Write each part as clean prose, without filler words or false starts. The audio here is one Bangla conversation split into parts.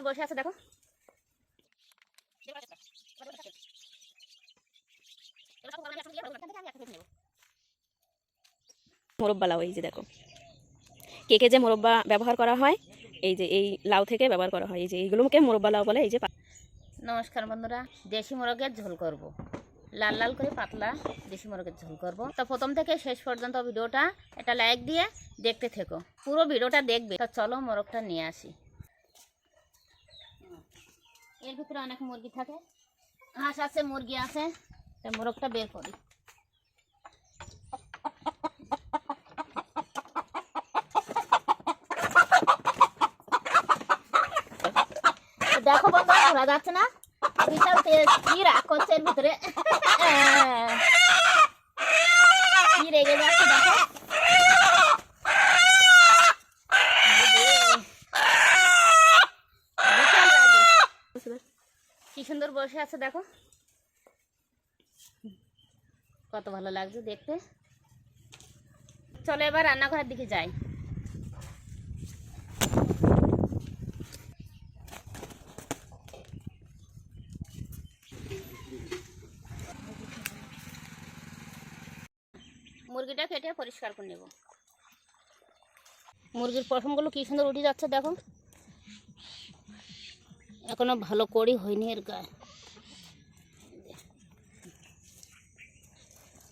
সুন্দর বসে আছে দেখো। মোরব্বা লাউ, এই যে দেখো কেকে যে মোরব্বা ব্যবহার করা হয়, এই যে এই লাউ থেকে ব্যবহার করা হয়, এই যে এইগুলোকে মোরব্বা লাউ বলে। এই যে নমস্কার বন্ধুরা, দেশি মোরগের ঝোল করব, লাল লাল করে পাতলা দেশি মোরগের ঝোল করব। তো প্রথম থেকে শেষ পর্যন্ত ভিডিওটা একটা লাইক দিয়ে দেখতে থেকো, পুরো ভিডিওটা দেখবে। তো চলো মোরগটা নিয়ে আসি। এর ভিতরে অনেক মুরগি থাকে, হাঁস আছে, মুরগি আছে। তা মোরগটা বের করি। দেখো বন্ধু, ঘোরা যাচ্ছে না, বিশাল কি রাগ করছে এর ভিতরে, কি রেগে যাচ্ছে দেখো। কি সুন্দর বসে আছে দেখো, কত ভালো লাগছে দেখতে। চলো এবার রান্নাঘরের দিকে যাই। মুরগিটা কেটে পরিষ্কার করে নেব। মুরগির পশমগুলো কি সুন্দর উঠে যাচ্ছে দেখো, এখনো ভালো কড়ি হয়নি এর গায়ে।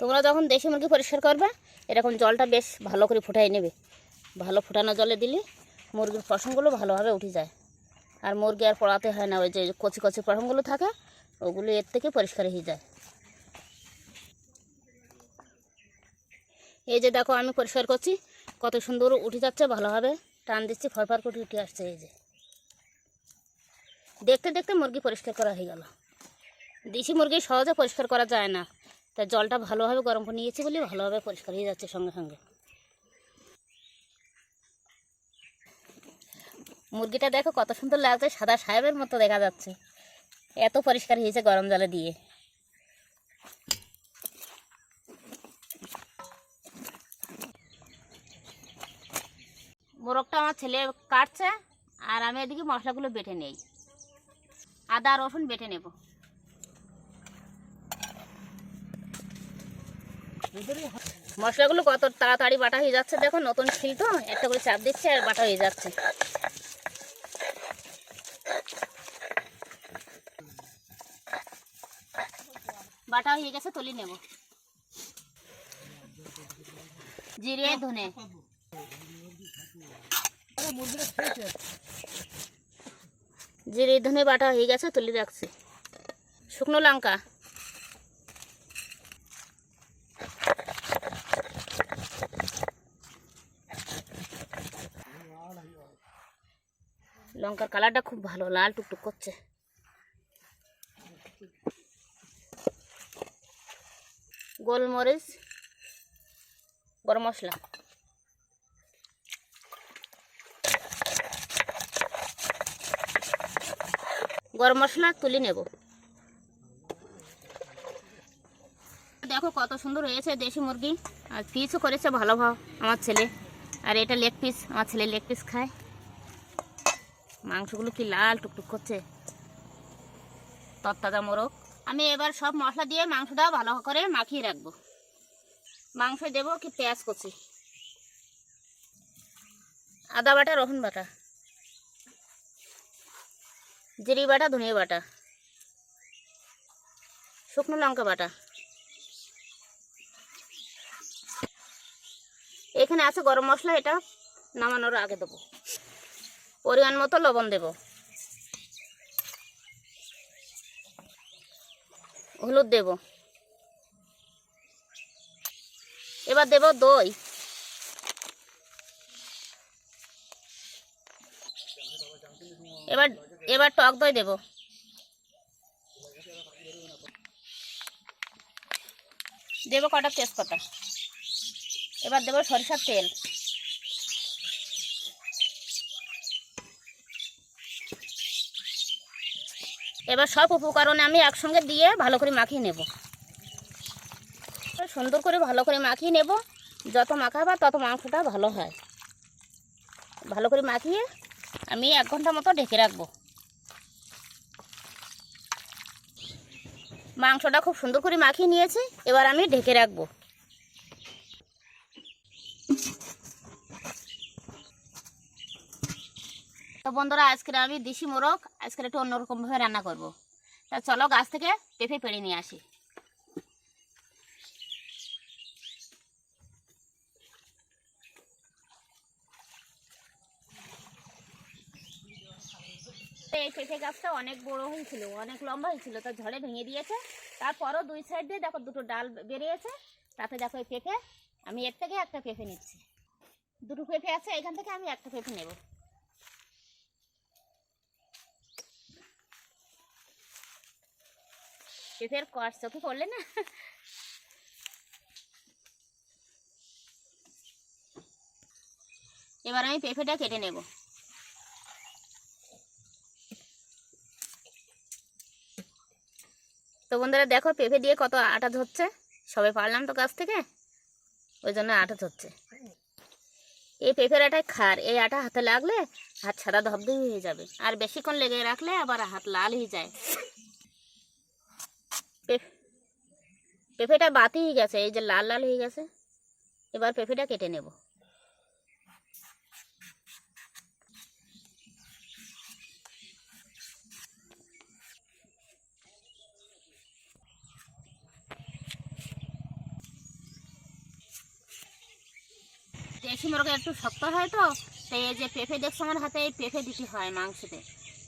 তোমরা যখন দেশি মুরগি পরিষ্কার করবে, এরকম জলটা বেশ ভালো করে ফুটাই নেবে। ভালো ফুটানো জলে দিলে মুরগির পশমগুলো ভালোভাবে উঠে যায়, আর মুরগি আর পড়াতে হয় না। ওই যে কচি কচি পশমগুলো থাকে, ওগুলো এর থেকে পরিষ্কার হয়ে যায়। এই যে দেখো আমি পরিষ্কার করছি, কত সুন্দর উঠে যাচ্ছে, ভালোভাবে টান দিচ্ছি, ফরফর করে উঠে আসছে। এই যে দেখতে দেখতে মুরগি পরিষ্কার করা হয়ে গেল। দেশি মুরগি সহজে পরিষ্কার করা যায় না, তাই জলটা ভালোভাবে গরম করে নিয়েছি বলে ভালোভাবে পরিষ্কার হয়ে যাচ্ছে সঙ্গে সঙ্গে। মুরগিটা দেখো কত সুন্দর লাগছে, সাদা সাহেবের মতো দেখা যাচ্ছে, এত পরিষ্কার হয়েছে গরম জলে দিয়ে। মোরগটা আমার ছেলে কাটছে, আর আমি এদিকে মশলাগুলো বেটে নেই। আদা রসুন বেটে নেব। মশলাগুলো কত তাড়াতাড়ি বাটা হয়ে যাচ্ছে দেখো, নতুন শিল তো, একটা করে চাপ দিচ্ছে আর বাটা হয়ে যাচ্ছে। বাটা হয়ে গেছে, তুলে নেব। জিরে ধনে, জিরে ধনে বাটা হয়ে গেছে, তুলে রাখছি। শুকনো লঙ্কা, লঙ্কার কালারটা খুব ভালো, লাল টুকটুক করছে। গোলমরিচ, গরম মশলা, গরম মশলা তুলে নেব। দেখো কত সুন্দর হয়েছে দেশি মুরগি, আর পিসও করেছে ভালো আমার ছেলে। আর এটা লেগ পিস, আমার ছেলে লেগ পিস খায়। মাংসগুলো কি লাল টুকটুক করছে, তরতাজা মোরগ। আমি এবার সব মশলা দিয়ে মাংসটা ভালো করে মাখিয়ে রাখবো। মাংস দেবো কি পেঁয়াজ কুচি, আদা বাটা, রসুন বাটা, জিরে বাটা, ধনিয়া বাটা, শুকনো লঙ্কা বাটা, এখানে আছে গরম মশলা, এটা নামানোর আগে দেবো। পরিমাণ মতো লবণ দেব, হলুদ দেব। এবার দেব দই, এবার টক দই দেব। দেব কটা তেজপাতা। এবার দেব সরিষার তেল, এবার সব উপকরণ আমি একসঙ্গে দিয়ে ভালো করে মাখিয়ে নেব। সুন্দর করে ভালো করে মাখিয়ে নেব, যত মাখাবা তত মাংসটা ভালো হয়। ভালো করে মাখিয়ে আমি 1 ঘন্টা মতো ঢেকে রাখবো। মাংসটা খুব সুন্দর করে মাখিয়ে নিয়েছি, এবার আমি ঢেকে রাখবো। তো বন্ধুরা, আজকে আমি দেশি মোরগ আজকে একটু অন্যরকমভাবে রান্না করব। তা চলো গাছ থেকে পেঁপে পেড়ে নিয়ে আসি। এই পেঁপে গাছটা অনেক বড় হয়েছিল, অনেক লম্বা হয়েছিল, তা ঝড়ে ভেঙে দিয়েছে। তারপরও দুই সাইড দিয়ে দেখো দুটো ডাল বেরিয়েছে, তাতে দেখো এই পেঁপে, আমি এর থেকে একটা পেঁপে নিচ্ছি। দুটো পেঁপে আছে, এখান থেকে আমি একটা পেঁপে নেব। পেঁপের কষ চোখে পড়লে না। এবার আমি পেঁপেটা কেটে নেব। তো বন্ধুরা দেখো পেঁপে দিয়ে কত আটা ধরছে, সবে পারলাম তো গাছ থেকে, ওই জন্য আটা ধরছে। এই পেঁপের আটায় খার, এই আটা হাতে লাগলে হাত সাদা ধবধবে হয়ে যাবে, আর বেশিক্ষণ লেগে রাখলে আবার হাত লাল হয়ে যায়। পেঁপেটা বাতি হয়ে গেছে, এই যে লাল লাল হয়ে গেছে। এবার পেঁপেটা কেটে নেব। দেশি মুরগি একটু শক্ত হয়, তো তাই এই যে পেঁপে দেখছো আমার হাতে, এই পেঁপে দিতে হয় মাংসতে।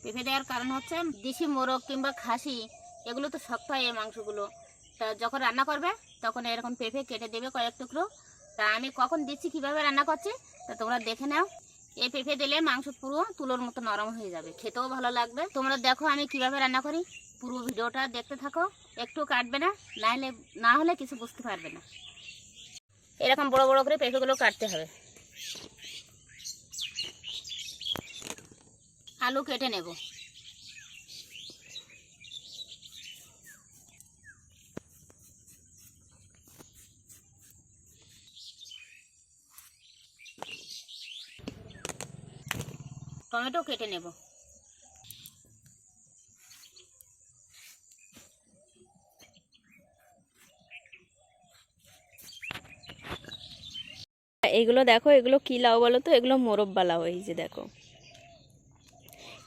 পেঁপে দেওয়ার কারণ হচ্ছে দেশি মোরগ কিংবা খাসি এগুলো তো শক্ত হয় এই মাংসগুলো, তা যখন রান্না করবে তখন এরকম পেঁপে কেটে দেবে কয়েক টুকরো। তা আমি কখন দিচ্ছি, কীভাবে রান্না করছি, তা তোমরা দেখে নাও। এই পেঁপে দিলে মাংস পুরো তুলোর মতো নরম হয়ে যাবে, খেতেও ভালো লাগবে। তোমরা দেখো আমি কিভাবে রান্না করি, পুরো ভিডিওটা দেখতে থাকো, একটু কাটবে না, না হলে কিছু বুঝতে পারবে না। এরকম বড় বড় করে পেঁপেগুলো কাটতে হবে। আলু কেটে নেব। টমেটো কেটে নেব। এইগুলো দেখো, এগুলো কি লাউ বলো তো? এগুলো মোরব্বা লাউ। এই যে দেখো,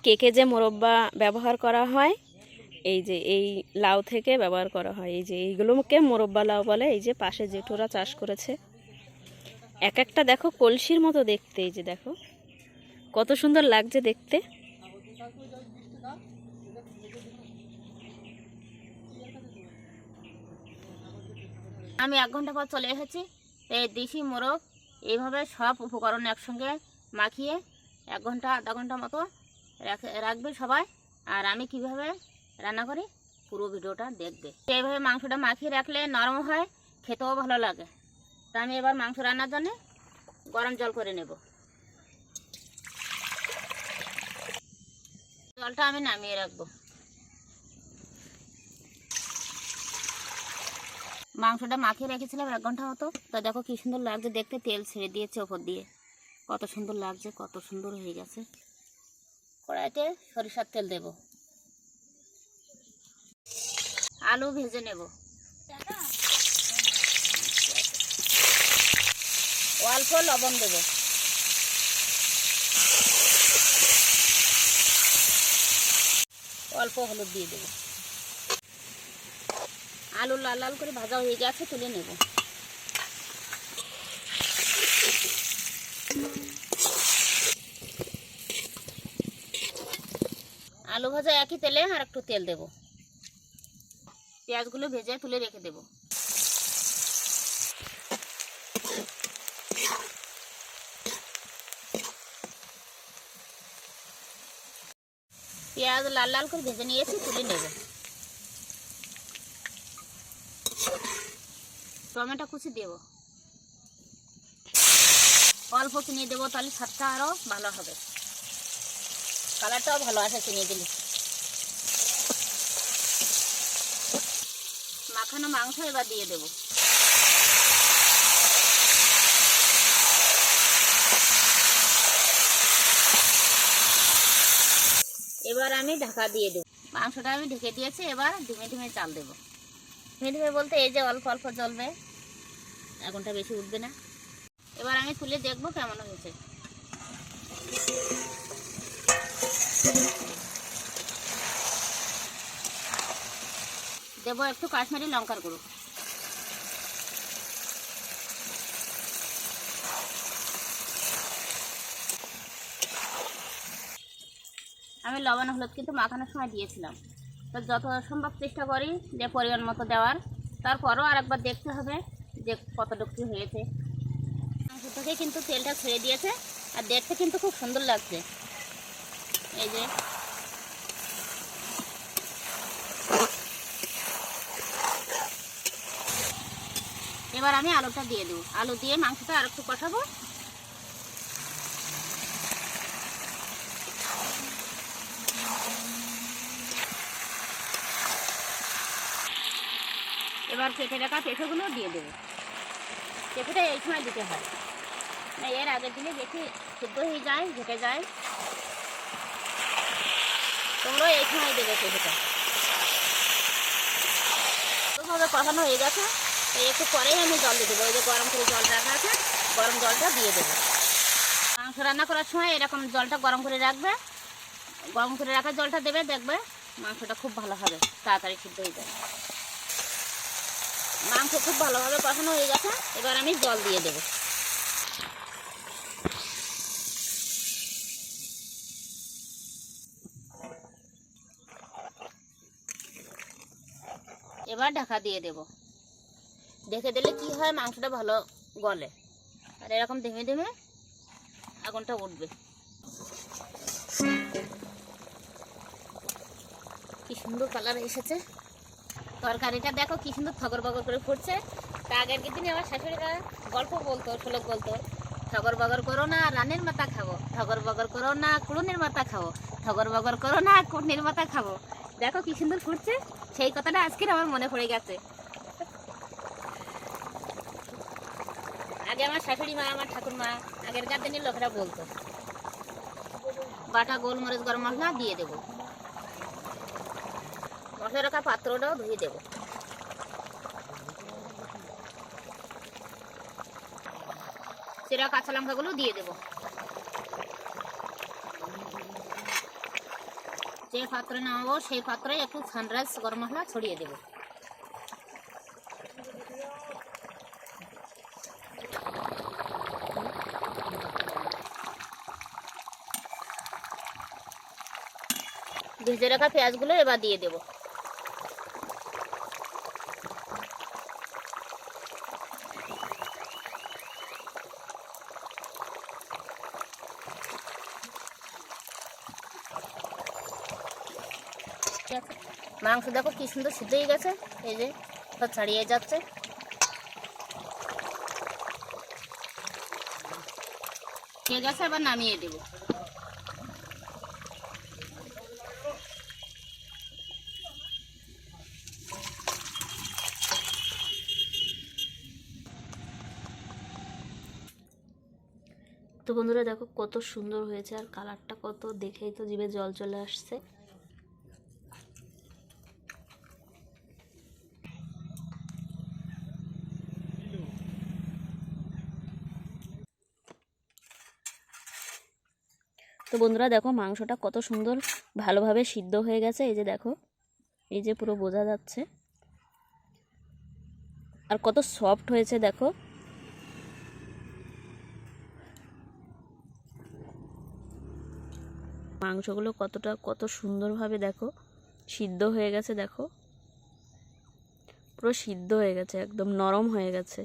কেকে যে মোরব্বা ব্যবহার করা হয়, এই যে এই লাউ থেকে ব্যবহার করা হয়। এই যে এইগুলোকে মোরব্বা লাউ বলে। এই যে পাশে জেঠুরা চাষ করেছে, এক একটা দেখো কলসির মতো দেখতে। এই যে দেখো কত সুন্দর লাগছে দেখতে। আমি 1 ঘন্টা পর চলে এসেছি। এই দেশি মোরগ এইভাবে সব উপকরণ একসঙ্গে মাখিয়ে 1 ঘন্টা আধা ঘন্টা মতো রাখবে সবাই। আর আমি কিভাবে রান্না করি পুরো ভিডিওটা দেখবে। এইভাবে মাংসটা মাখিয়ে রাখলে নরম হয়, খেতেও ভালো লাগে। তা আমি এবার মাংস রান্নার জন্য গরম জল করে নেব। জলটা আমি নামিয়ে রাখবো। মাংসটা মাখিয়ে রেখেছিলাম 1 ঘন্টা মতো। তা দেখো কি সুন্দর লাগছে দেখতে, তেল ছেড়ে দিয়েছে ওপর দিয়ে, কত সুন্দর লাগছে, কত সুন্দর হয়ে গেছে। কড়াইতে সরিষার তেল দেব, আলু ভেজে নেব। অল্প লবণ দেব, অল্প হলুদ দিয়ে দেব। আলু লাল লাল করে ভাজা হয়ে গেছে, তুলে নেব। আলু ভাজা একই তেলে আর একটু তেল দেব। পেঁয়াজগুলো ভেজে তুলে রেখে দেব। পেঁয়াজ লাল লাল করে ভেজে নিয়েছি, তুলে নেব। টমেটো কুচি দেব, অল্প চিনি দেবো, তাহলে স্বাদটা আরও ভালো হবে, কালারটাও ভালো আসে চিনি দিলে। মাখানো মাংস এবার দিয়ে দেব। এবার আমি ঢাকা দিয়ে দেব। মাংসটা আমি ঢেকে দিয়েছি, এবার ধিমে ধিমে চাল দেব। মিটবে বলতে এই যে অল্প অল্প জ্বলবে, আগুনটা বেশি উঠবে না। এবার আমি তুলে দেখবো কেমন হয়েছে। দেবো একটু কাশ্মীরি লঙ্কার গুঁড়ো। আমি লবণ হলুদ কিন্তু মাখানোর সময় দিয়েছিলাম, তো যত সম্ভব চেষ্টা করি যে পরিমাণ মতো দেওয়ার। তারপরও আরেকবার দেখতে হবে যে কতটুকু কী হয়েছে। মাংস থেকে কিন্তু তেলটা ছেড়ে দিয়েছে, আর দেখতে কিন্তু খুব সুন্দর লাগছে। এই যে এবার আমি আলুটা দিয়ে দেবো, আলু দিয়ে মাংসটা আর একটু কষাবো। এবার কেটে রাখা পেঁপেগুলো দিয়ে দেবো। পেঁপেটা এই সময় দিতে হয় না, এর আগে দিলে বেশি সিদ্ধ হয়ে যায়, ঘেটে যায়। তোমরাও এই সময় দেবে পেঁপেটা। ভাবে কষানো হয়ে গেছে, একটু পরেই আমি জল দিয়ে দেবো। ওই যে গরম করে জল রাখা আছে, গরম জলটা দিয়ে দেবো। মাংস রান্না করার সময় এরকম জলটা গরম করে রাখবে, গরম করে রাখা জলটা দেবে, দেখবে মাংসটা খুব ভালো হবে, তাড়াতাড়ি সিদ্ধ হয়ে যাবে। মাংস খুব ভালোভাবে কষানো হয়ে গেছে, এবার আমি জল দিয়ে দেবো। এবার ঢাকা দিয়ে দেব। ঢেকে দিলে কি হয়, মাংসটা ভালো গলে, আর এরকম ধেমে ধেমে আগুনটা উঠবে। কি সুন্দর কালার এসেছে। তরকারিটা দেখো কি সুন্দর থগর বগর করে ফুটছে। তা আগের দিনে আমার শাশুড়িরা গল্প বলতো, শ্লোক বলতো, ঠগর বগর করো না রানের মাথা খাবো, ঠগর বগর করো না কুড়ুনির মাথা খাবো, ঠগর বগর করো না কুড়নির মাথা খাবো। দেখো কি সুন্দর ফুটছে, সেই কথাটা আজকের আমার মনে পড়ে গেছে। আগে আমার শাশুড়ি মা, আমার ঠাকুরমা, আগেরকার দিনের লোকেরা বলতো। বাটা গোলমরিচ গরম মশলা দিয়ে দেবো। মশলা রাখা পাত্রটাও ধুয়ে দেবো। চেরা কাঁচা লঙ্কাগুলো দিয়ে দেবো। যে পাত্রে নামাবো সেই পাত্রে একটু সানরাইজ গরম মশলা ছড়িয়ে দেবো। ভেজে রাখা পেঁয়াজগুলো এবার দিয়ে দেবো। মাংস দেখো কি সুন্দর সিদ্ধ হয়ে গেছে, এই যে সব ছাড়িয়ে যাচ্ছে। ঠিক আছে, এবার নামিয়ে দেবো। তো বন্ধুরা দেখো কত সুন্দর হয়েছে, আর কালারটা কত, দেখেই তো জিভে জল চলে আসছে। তো বন্ধুরা দেখো মাংসটা কত সুন্দর ভালোভাবে সিদ্ধ হয়ে গেছে। এই যে দেখো, এই যে পুরো বোঝা যাচ্ছে, আর কত সফট হয়েছে দেখো। মাংসগুলো কত সুন্দরভাবে দেখো সিদ্ধ হয়ে গেছে। দেখো পুরো সিদ্ধ হয়ে গেছে, একদম নরম হয়ে গেছে।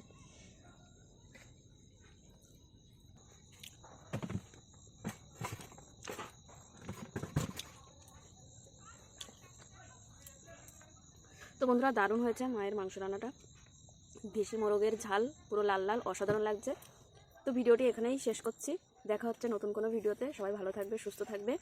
তো বন্ধুরা দারুণ হয়েছে মায়ের মাংস রান্নাটা। দেশি মোরগের ঝাল পুরো লাল লাল, অসাধারণ লাগছে। তো ভিডিওটি এখানেই শেষ করছি, দেখা হচ্ছে নতুন কোনো ভিডিওতে। সবাই ভালো থাকবে, সুস্থ থাকবে।